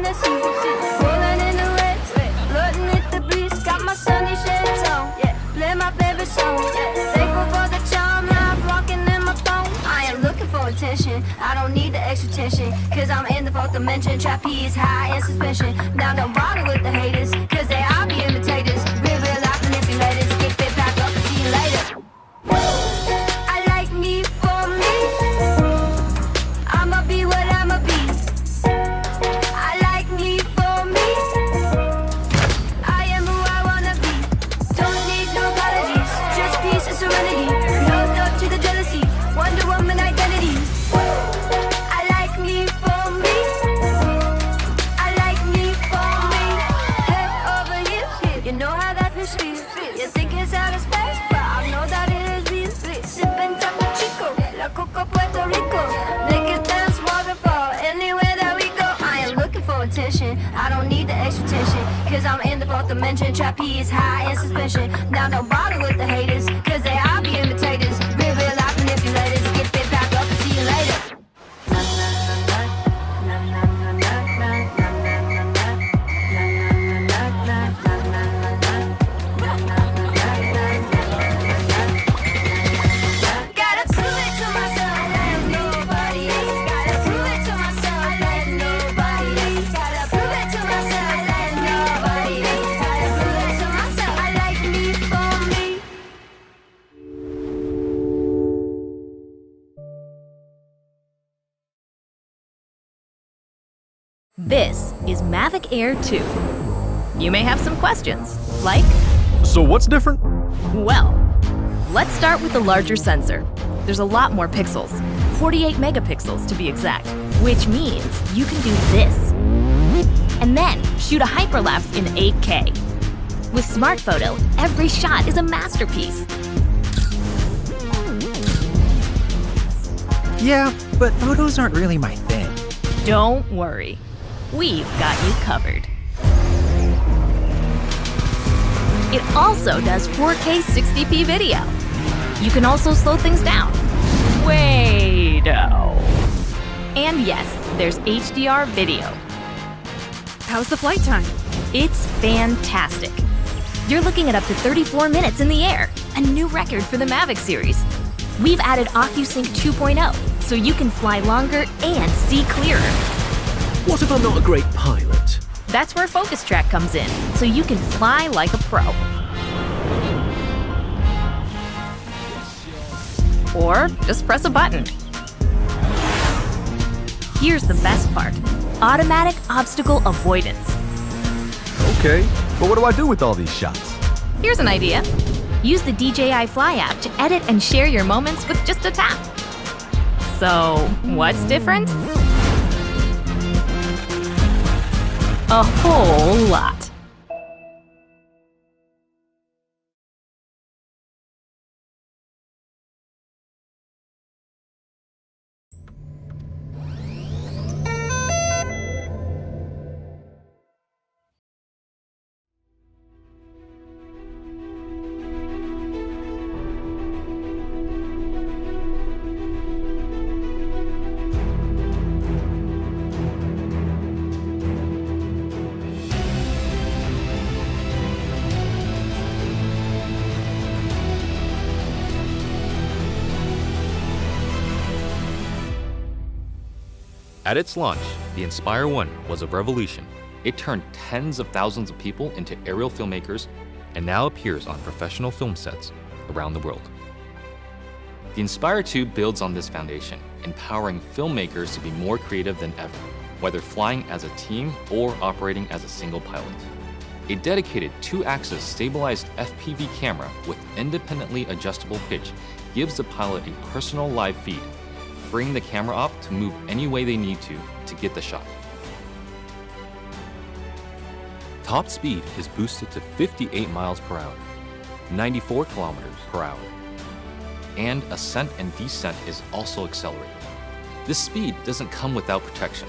the sea. Rolling in the waves, floating with the breeze. Got my sunny shades on, play my favorite song. Thankful for the charm, life rocking in my phone. I am looking for attention, I don't need the extra tension. Cause I'm in the fourth dimension, trapeze high in suspension. Now don't bother with the haters, cause they all be imitators. Real life manipulators, get fit, pack up and see you later. I like me for me, I'ma be what I'ma be. I like me for me, I am who I wanna be. Don't need no apologies, just peace and serenity. No love to the jealousy, Wonder Woman identity. I like me for me, I like me for me. Head over heels, you know how that feels. You think it's out of space, but I know that it is real. Sipping Taco Chico, La Coco Puerto Rico. Make it dance waterfall, anywhere that we go. I am looking for attention, I don't need the extra tension. Cause I'm in the fourth dimension, trapeze high in suspension. Now don't bother with the haters, cause they all be imitators. Real life manipulators, get fit, back up and see you later. Gotta prove it to myself that nobody is. Gotta prove it to myself that nobody is. Gotta prove it to myself that nobody is. Gotta prove it to myself I like me for me. This is Mavic Air 2. You may have some questions, like, So what's different? well, let's start with the larger sensor. There's a lot more pixels, 48 megapixels to be exact, which means you can do this. And then shoot a hyperlapse in 8K. With Smart Photo, every shot is a masterpiece. Yeah, but photos aren't really my thing. Don't worry, we've got you covered. It also does 4K 60p video. You can also slow things down. Way-do. And yes, there's HDR video. How's the flight time? It's fantastic. You're looking at up to 34 minutes in the air, a new record for the Mavic series. We've added OcuSync 2.0, so you can fly longer and see clearer. What if I'm not a great pilot? That's where Focus Track comes in, so you can fly like a pro. Or just press a button. Here's the best part, automatic obstacle avoidance. Okay, but what do I do with all these shots? Here's an idea. Use the DJI Fly app to edit and share your moments with just a tap. So, what's different? A whole lot. At its launch, the Inspire 1 was a revolution. It turned tens of thousands of people into aerial filmmakers and now appears on professional film sets around the world. The Inspire 2 builds on this foundation, empowering filmmakers to be more creative than ever, whether flying as a team or operating as a single pilot. A dedicated 2-axis stabilized FPV camera with independently adjustable pitch gives the pilot a personal live feed, freeing the camera op to move any way they need to get the shot. Top speed is boosted to 58 miles per hour, 94 kilometers per hour, and ascent and descent is also accelerated. This speed doesn't come without protection.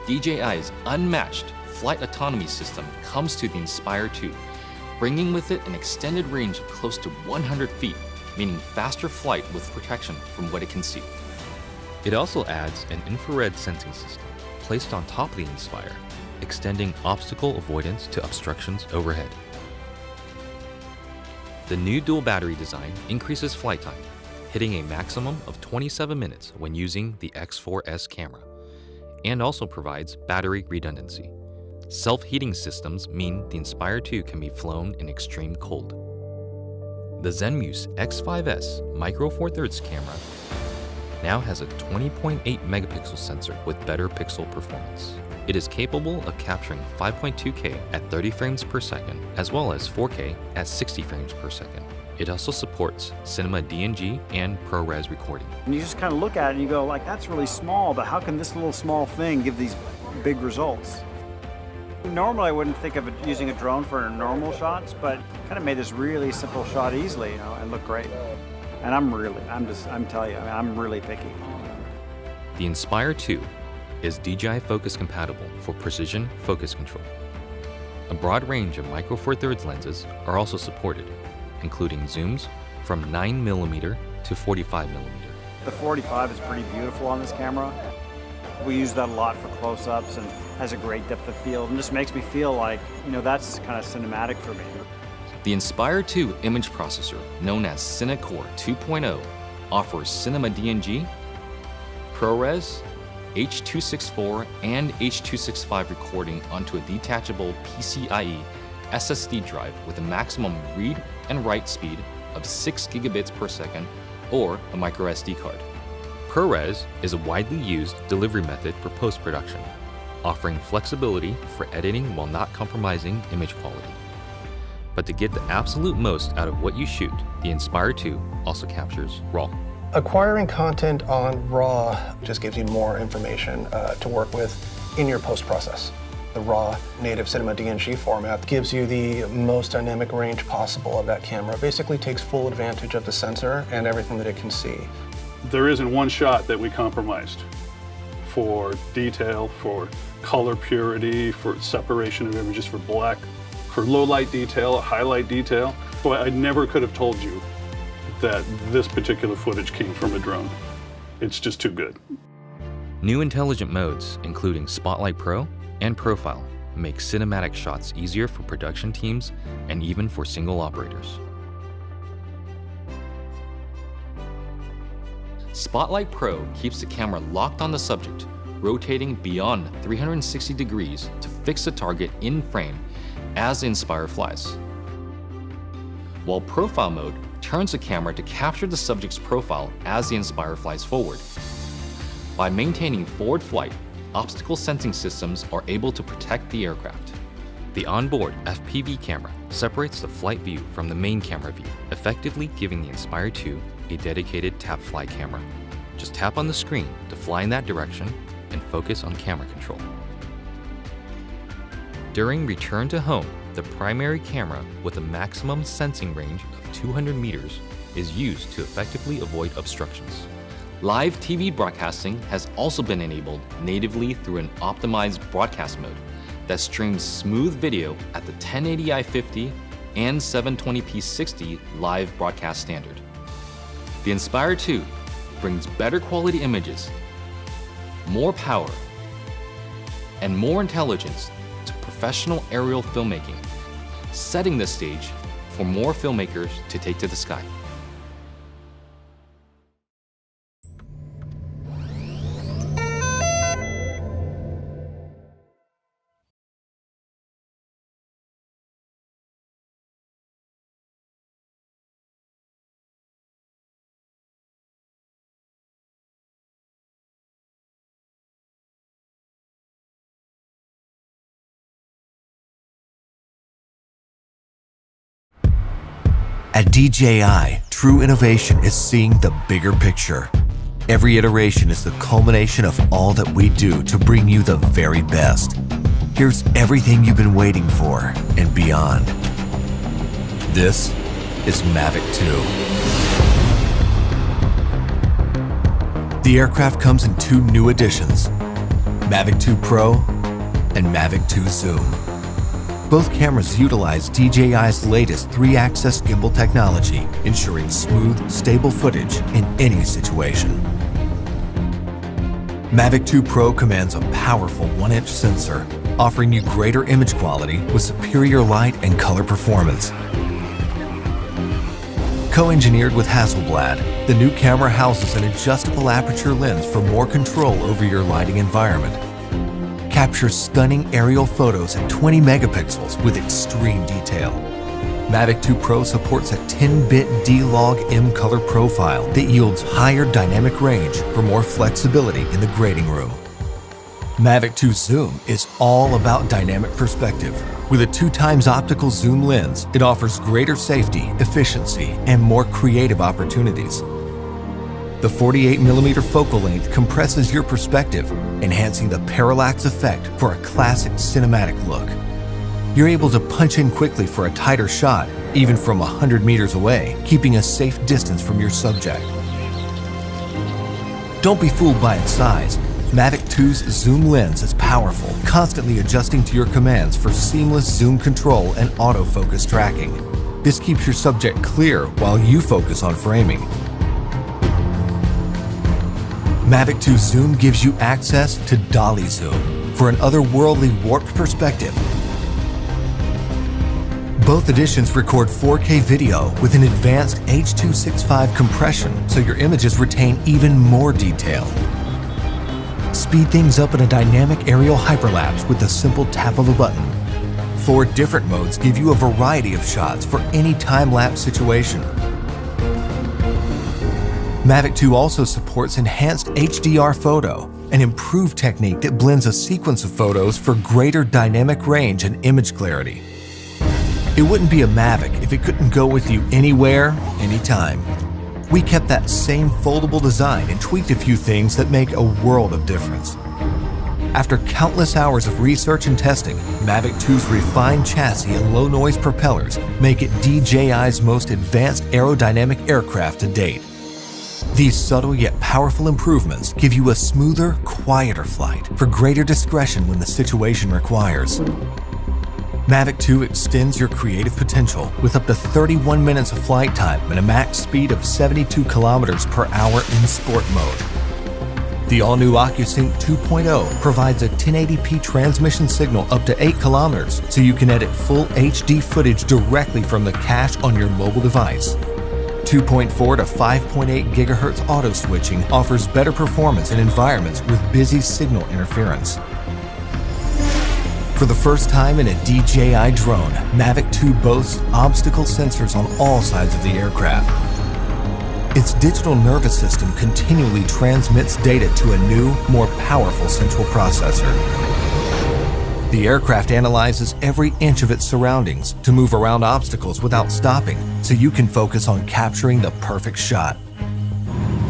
DJI's unmatched flight autonomy system comes to the Inspire 2, bringing with it an extended range of close to 100 feet, meaning faster flight with protection from what it can see. It also adds an infrared sensing system placed on top of the Inspire, extending obstacle avoidance to obstructions overhead. The new dual battery design increases flight time, hitting a maximum of 27 minutes when using the X4S camera, and also provides battery redundancy. Self-heating systems mean the Inspire 2 can be flown in extreme cold. The Zenmuse X5S Micro Four Thirds camera now has a 20.8 megapixel sensor with better pixel performance. It is capable of capturing 5.2K at 30 frames per second, as well as 4K at 60 frames per second. It also supports Cinema DNG and ProRes recording. And you just kind of look at it and you go, like, that's really small, but how can this little small thing give these big results? Normally I wouldn't think of using a drone for normal shots, but kind of made this really simple shot easily, and look great. And I'm telling you, I'm really picky. The Inspire 2 is DJI focus compatible for precision focus control. A broad range of Micro Four Thirds lenses are also supported, including zooms from 9mm to 45mm. The 45 is pretty beautiful on this camera. We use that a lot for close-ups and has a great depth of field and just makes me feel like, that's kind of cinematic for me. The Inspire 2 image processor, known as CineCore 2.0, offers Cinema DNG, ProRes, H.264, and H.265 recording onto a detachable PCIe SSD drive with a maximum read and write speed of 6 gigabits per second or a micro SD card. ProRes is a widely used delivery method for post-production, offering flexibility for editing while not compromising image quality. But to get the absolute most out of what you shoot, the Inspire 2 also captures RAW. Acquiring content on RAW just gives you more information to work with in your post-process. The RAW native Cinema DNG format gives you the most dynamic range possible of that camera. It basically takes full advantage of the sensor and everything that it can see. There isn't one shot that we compromised for detail, for color purity, for separation of images, for black, for low light detail, highlight detail. So I never could have told you that this particular footage came from a drone. It's just too good. New intelligent modes, including Spotlight Pro and Profile, make cinematic shots easier for production teams and even for single operators. Spotlight Pro keeps the camera locked on the subject, rotating beyond 360 degrees to fix the target in frame as the Inspire flies. While Profile mode turns the camera to capture the subject's profile as the Inspire flies forward. By maintaining forward flight, obstacle sensing systems are able to protect the aircraft. The onboard FPV camera separates the flight view from the main camera view, effectively giving the Inspire 2 a dedicated tap fly camera. Just tap on the screen to fly in that direction and focus on camera control. During return to home, the primary camera with a maximum sensing range of 200 meters is used to effectively avoid obstructions. Live TV broadcasting has also been enabled natively through an optimized broadcast mode that streams smooth video at the 1080i50 and 720p 60 live broadcast standard. The Inspire 2 brings better quality images, more power, and more intelligence to professional aerial filmmaking, setting the stage for more filmmakers to take to the sky. At DJI, true innovation is seeing the bigger picture. Every iteration is the culmination of all that we do to bring you the very best. Here's everything you've been waiting for and beyond. This is Mavic 2. The aircraft comes in two new editions, Mavic 2 Pro and Mavic 2 Zoom. Both cameras utilize DJI's latest 3-axis gimbal technology, ensuring smooth, stable footage in any situation. Mavic 2 Pro commands a powerful 1-inch sensor, offering you greater image quality with superior light and color performance. Co-engineered with Hasselblad, the new camera houses an adjustable aperture lens for more control over your lighting environment. Captures stunning aerial photos at 20 megapixels with extreme detail. Mavic 2 Pro supports a 10-bit D-Log M color profile that yields higher dynamic range for more flexibility in the grading room. Mavic 2 Zoom is all about dynamic perspective. With a 2x optical zoom lens, it offers greater safety, efficiency, and more creative opportunities. The 48mm focal length compresses your perspective, enhancing the parallax effect for a classic cinematic look. You're able to punch in quickly for a tighter shot, even from 100 meters away, keeping a safe distance from your subject. Don't be fooled by its size. Mavic 2's zoom lens is powerful, constantly adjusting to your commands for seamless zoom control and autofocus tracking. This keeps your subject clear while you focus on framing. Mavic 2 Zoom gives you access to dolly zoom for an otherworldly warped perspective. Both editions record 4K video with an advanced H.265 compression, so your images retain even more detail. Speed things up in a dynamic aerial hyperlapse with the simple tap of a button. 4 different modes give you a variety of shots for any time-lapse situation. Mavic 2 also supports enhanced HDR photo, an improved technique that blends a sequence of photos for greater dynamic range and image clarity. It wouldn't be a Mavic if it couldn't go with you anywhere, anytime. We kept that same foldable design and tweaked a few things that make a world of difference. After countless hours of research and testing, Mavic 2's refined chassis and low-noise propellers make it DJI's most advanced aerodynamic aircraft to date. These subtle yet powerful improvements give you a smoother, quieter flight for greater discretion when the situation requires. Mavic 2 extends your creative potential with up to 31 minutes of flight time and a max speed of 72 kilometers per hour in sport mode. The all-new OcuSync 2.0 provides a 1080p transmission signal up to 8 kilometers, so you can edit full HD footage directly from the cache on your mobile device. 2.4 to 5.8 GHz auto switching offers better performance in environments with busy signal interference. For the first time in a DJI drone, Mavic 2 boasts obstacle sensors on all sides of the aircraft. Its digital nervous system continually transmits data to a new, more powerful central processor. The aircraft analyzes every inch of its surroundings to move around obstacles without stopping, so you can focus on capturing the perfect shot.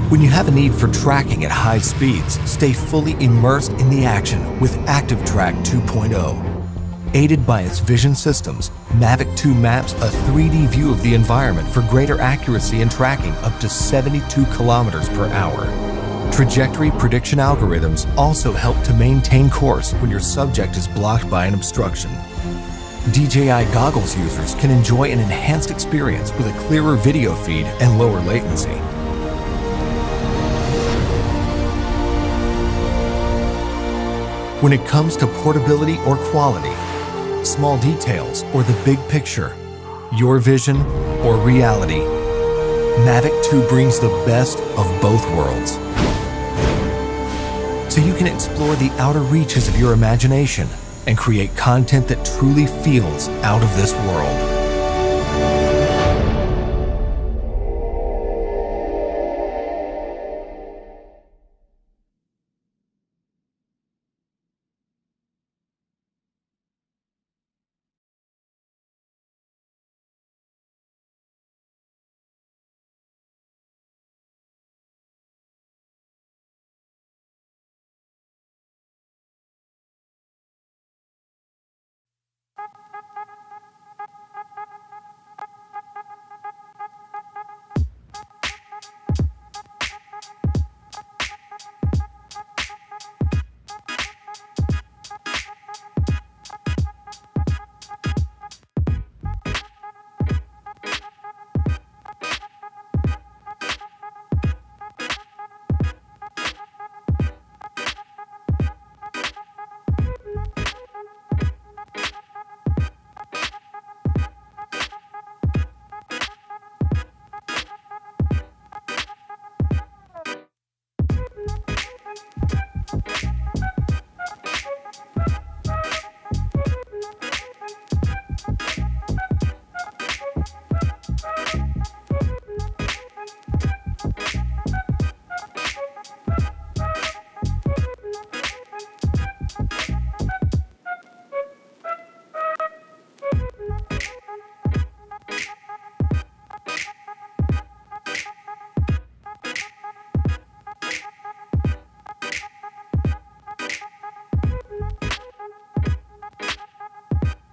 When you have a need for tracking at high speeds, stay fully immersed in the action with ActiveTrack 2.0. Aided by its vision systems, Mavic 2 maps a 3D view of the environment for greater accuracy and tracking up to 72 kilometers per hour. Trajectory prediction algorithms also help to maintain course when your subject is blocked by an obstruction. DJI goggles users can enjoy an enhanced experience with a clearer video feed and lower latency. When it comes to portability or quality, small details or the big picture, your vision or reality, Mavic 2 brings the best of both worlds. So you can explore the outer reaches of your imagination and create content that truly feels out of this world.